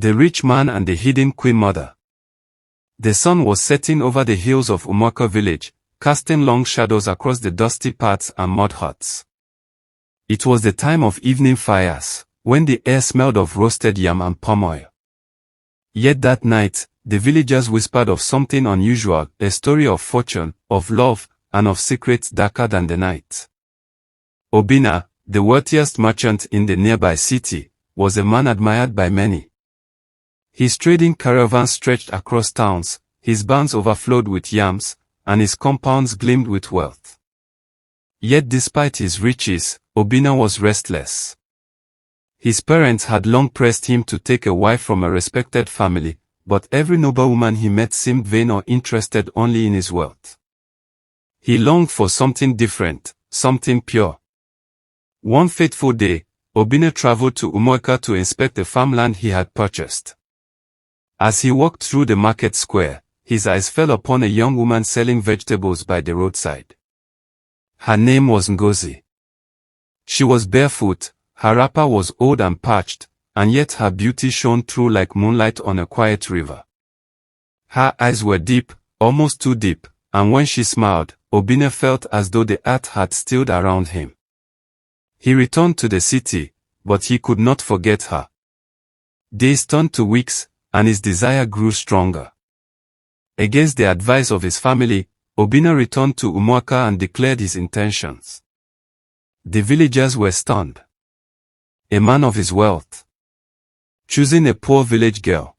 The Rich Man and the Hidden Queen Mother. The sun was setting over the hills of Umuaka village, casting long shadows across the dusty paths and mud huts. It was the time of evening fires, when the air smelled of roasted yam and palm oil. Yet that night, the villagers whispered of something unusual, a story of fortune, of love, and of secrets darker than the night. Obinna, the wealthiest merchant in the nearby city, was a man admired by many. His trading caravans stretched across towns, his barns overflowed with yams, and his compounds gleamed with wealth. Yet despite his riches, Obinna was restless. His parents had long pressed him to take a wife from a respected family, but every noblewoman he met seemed vain or interested only in his wealth. He longed for something different, something pure. One fateful day, Obinna traveled to Umuaka to inspect the farmland he had purchased. As he walked through the market square, his eyes fell upon a young woman selling vegetables by the roadside. Her name was Ngozi. She was barefoot, her wrapper was old and patched, and yet her beauty shone through like moonlight on a quiet river. Her eyes were deep, almost too deep, and when she smiled, Obinna felt as though the earth had stilled around him. He returned to the city, but he could not forget her. Days turned to weeks, and his desire grew stronger. Against the advice of his family, Obinna returned to Umuaka and declared his intentions. The villagers were stunned. A man of his wealth, choosing a poor village girl.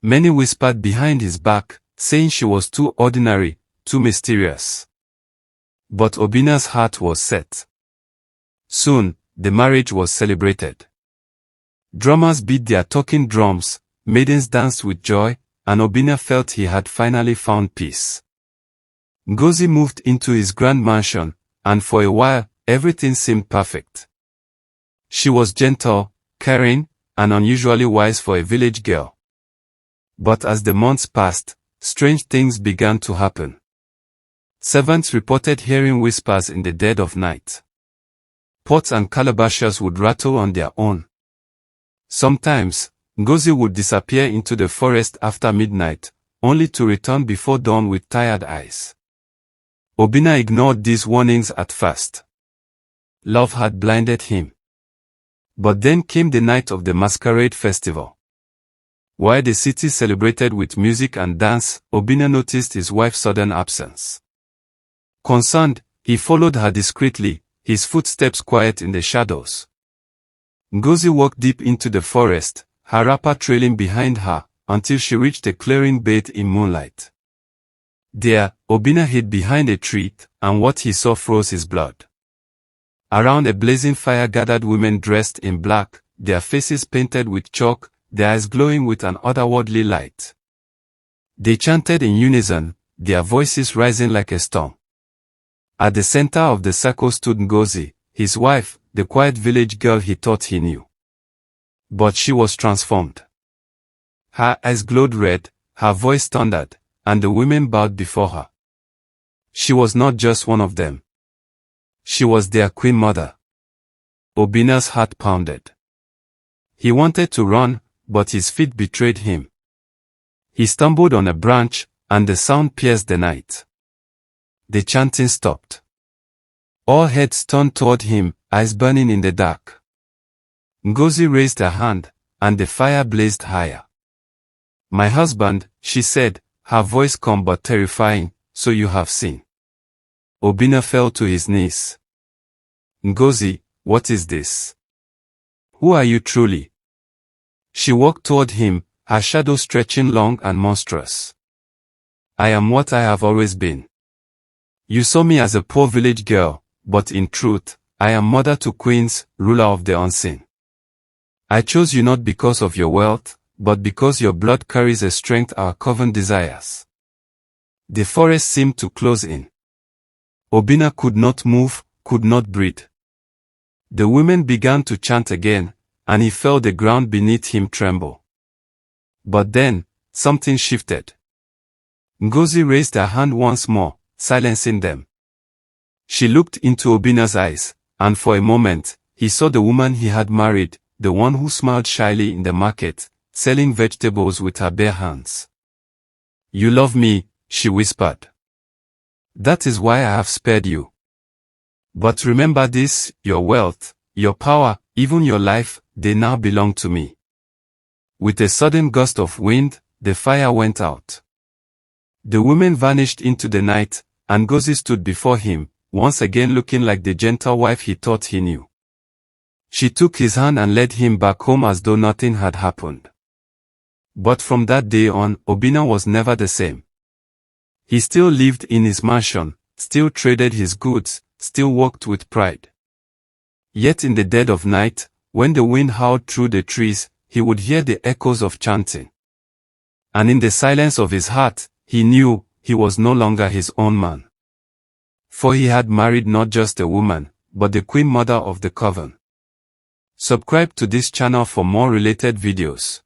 Many whispered behind his back, saying she was too ordinary, too mysterious. But Obinna's heart was set. Soon, the marriage was celebrated. Drummers beat their talking drums, maidens danced with joy, and Obinna felt he had finally found peace. Ngozi moved into his grand mansion, and for a while, everything seemed perfect. She was gentle, caring, and unusually wise for a village girl. But as the months passed, strange things began to happen. Servants reported hearing whispers in the dead of night. Pots and calabashes would rattle on their own. Sometimes, Ngozi would disappear into the forest after midnight, only to return before dawn with tired eyes. Obinna ignored these warnings at first. Love had blinded him. But then came the night of the masquerade festival. While the city celebrated with music and dance, Obinna noticed his wife's sudden absence. Concerned, he followed her discreetly, his footsteps quiet in the shadows. Ngozi walked deep into the forest, her wrapper trailing behind her, until she reached a clearing bathed in moonlight. There, Obinna hid behind a tree, and what he saw froze his blood. Around a blazing fire gathered women dressed in black, their faces painted with chalk, their eyes glowing with an otherworldly light. They chanted in unison, their voices rising like a storm. At the center of the circle stood Ngozi, his wife, the quiet village girl he thought he knew. But she was transformed. Her eyes glowed red, her voice thundered, and the women bowed before her. She was not just one of them. She was their queen mother. Obinna's heart pounded. He wanted to run, but his feet betrayed him. He stumbled on a branch, and the sound pierced the night. The chanting stopped. All heads turned toward him, eyes burning in the dark. Ngozi raised her hand, and the fire blazed higher. "My husband," she said, her voice calm but terrifying, "so you have seen." Obinna fell to his knees. "Ngozi, what is this? Who are you truly?" She walked toward him, her shadow stretching long and monstrous. "I am what I have always been. You saw me as a poor village girl, but in truth, I am mother to queens, ruler of the unseen. I chose you not because of your wealth, but because your blood carries a strength our coven desires." The forest seemed to close in. Obinna could not move, could not breathe. The women began to chant again, and he felt the ground beneath him tremble. But then, something shifted. Ngozi raised her hand once more, silencing them. She looked into Obinna's eyes, and for a moment, he saw the woman he had married, the one who smiled shyly in the market, selling vegetables with her bare hands. You love me, she whispered. That is why I have spared you. But remember this, your wealth, your power, even your life, they now belong to me. With a sudden gust of wind, the fire went out. The woman vanished into the night, and Ngozi stood before him, once again looking like the gentle wife he thought he knew. She took his hand and led him back home as though nothing had happened. But from that day on, Obinna was never the same. He still lived in his mansion, still traded his goods, still walked with pride. Yet in the dead of night, when the wind howled through the trees, he would hear the echoes of chanting. And in the silence of his heart, he knew he was no longer his own man. For he had married not just a woman, but the Queen Mother of the Coven. Subscribe to this channel for more related videos.